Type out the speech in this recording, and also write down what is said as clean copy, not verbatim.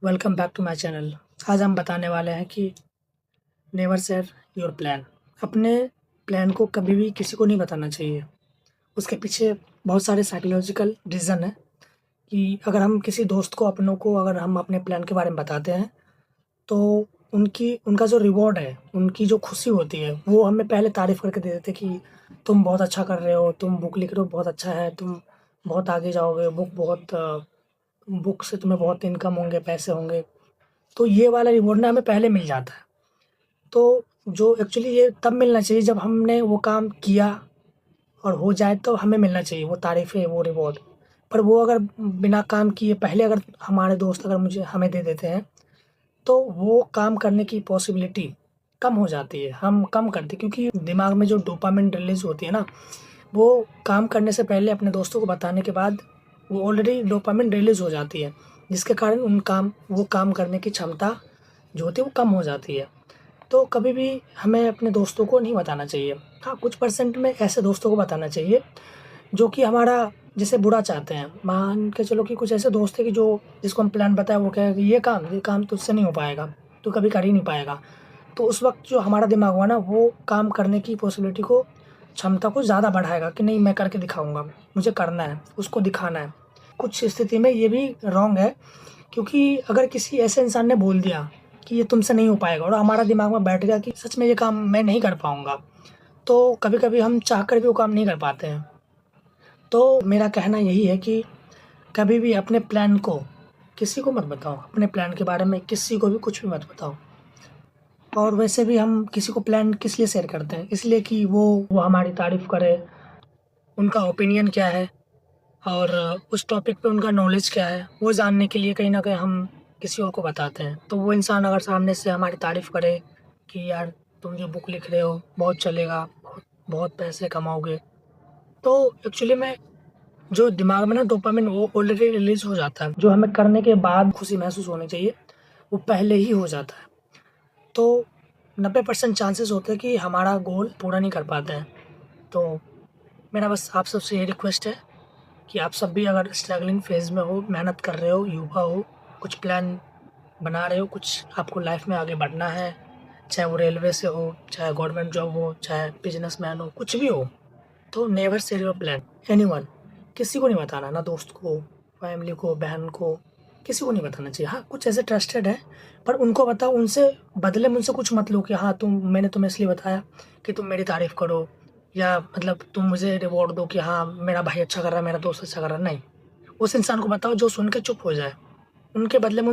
Welcome back to my channel. आज हम बताने वाले हैं कि नेवर शेयर योर प्लान। अपने प्लान को कभी भी किसी को नहीं बताना चाहिए। उसके पीछे बहुत सारे साइकोलॉजिकल रीज़न है कि अगर हम किसी दोस्त को अपनों को अगर हम अपने प्लान के बारे में बताते हैं तो उनका जो रिवॉर्ड है, उनकी जो खुशी होती है वो हमें पहले तारीफ़ करके दे देते कि तुम बहुत अच्छा कर रहे हो, तुम बुक लिख रहे हो बहुत अच्छा है, तुम बहुत आगे जाओगे, बुक से तुम्हें बहुत इनकम होंगे, पैसे होंगे। तो ये वाला रिवॉर्ड ना हमें पहले मिल जाता है। तो जो एक्चुअली ये तब मिलना चाहिए जब हमने वो काम किया और हो जाए तो हमें मिलना चाहिए वो तारीफ़ें, वो रिवॉर्ड। पर वो अगर बिना काम किए पहले अगर हमारे दोस्त अगर मुझे हमें दे देते हैं, तो वो काम करने की पॉसिबिलिटी कम हो जाती है। हम कम करते हैं क्योंकि दिमाग में जो डोपामाइन रिलीज़ होती है ना, वो काम करने से पहले अपने दोस्तों को बताने के बाद वो ऑलरेडी डोपामाइन रिलीज़ हो जाती है, जिसके कारण वो काम करने की क्षमता जो होती है वो कम हो जाती है। तो कभी भी हमें अपने दोस्तों को नहीं बताना चाहिए। हाँ, कुछ परसेंट में ऐसे दोस्तों को बताना चाहिए जो कि हमारा जैसे बुरा चाहते हैं। मान के चलो कि कुछ ऐसे दोस्त हैं कि जो जिसको हम प्लान बताएँ वो कहे कि ये काम तुझसे नहीं हो पाएगा, तू कभी कर ही नहीं पाएगा। तो उस वक़्त जो हमारा दिमाग हुआ ना वो काम करने की पॉसिबिलिटी को क्षमता को ज़्यादा बढ़ाएगा कि नहीं मैं करके दिखाऊँगा, मुझे करना है, उसको दिखाना है। कुछ स्थिति में ये भी रॉन्ग है क्योंकि अगर किसी ऐसे इंसान ने बोल दिया कि ये तुमसे नहीं हो पाएगा और हमारा दिमाग में बैठ गया कि सच में ये काम मैं नहीं कर पाऊँगा, तो कभी-कभी हम चाह कर भी वो काम नहीं कर पाते हैं। तो मेरा कहना यही है कि कभी भी अपने प्लान को किसी को मत बताओ, अपने प्लान के बारे में किसी को भी कुछ भी मत बताओ। और वैसे भी हम किसी को प्लान किस लिए शेयर करते हैं? इसलिए कि वो हमारी तारीफ़ करे, उनका ओपिनियन क्या है और उस टॉपिक पे उनका नॉलेज क्या है, वो जानने के लिए कहीं न कहीं हम किसी और को बताते हैं। तो वो इंसान अगर सामने से हमारी तारीफ़ करे कि यार तुम जो बुक लिख रहे हो बहुत चलेगा, बहुत बहुत पैसे कमाओगे। तो एक्चुअली में जो दिमाग में ना डोपामाइन वो ऑलरेडी रिलीज़ हो जाता है। जो हमें करने के बाद खुशी महसूस होनी चाहिए, वो पहले ही हो जाता है। तो 90% चांसेस होते हैं कि हमारा गोल पूरा नहीं कर पाते हैं। तो मेरा बस आप सबसे यही रिक्वेस्ट है कि आप सब भी अगर स्ट्रगलिंग फ़ेज़ में हो, मेहनत कर रहे हो, युवा हो, कुछ प्लान बना रहे हो, कुछ आपको लाइफ़ में आगे बढ़ना है, चाहे वो रेलवे से हो, चाहे गवर्नमेंट जॉब हो, चाहे बिज़नेसमैन हो, कुछ भी हो, तो never share your plan anyone. किसी को नहीं बताना, ना दोस्त को, फैमिली को, बहन को, किसी को नहीं बताना चाहिए। हाँ, कुछ ऐसे ट्रस्टेड हैं, पर उनको बताओ, उनसे बदले में उनसे कुछ मत लो कि हाँ, मैंने तुम्हें इसलिए बताया कि तुम मेरी तारीफ़ करो या मतलब तुम मुझे रिवॉर्ड दो कि हाँ, मेरा भाई अच्छा कर रहा है, मेरा दोस्त अच्छा कर रहा है, नहीं। उस इंसान को बताओ जो सुन के चुप हो जाए। उनके बदले में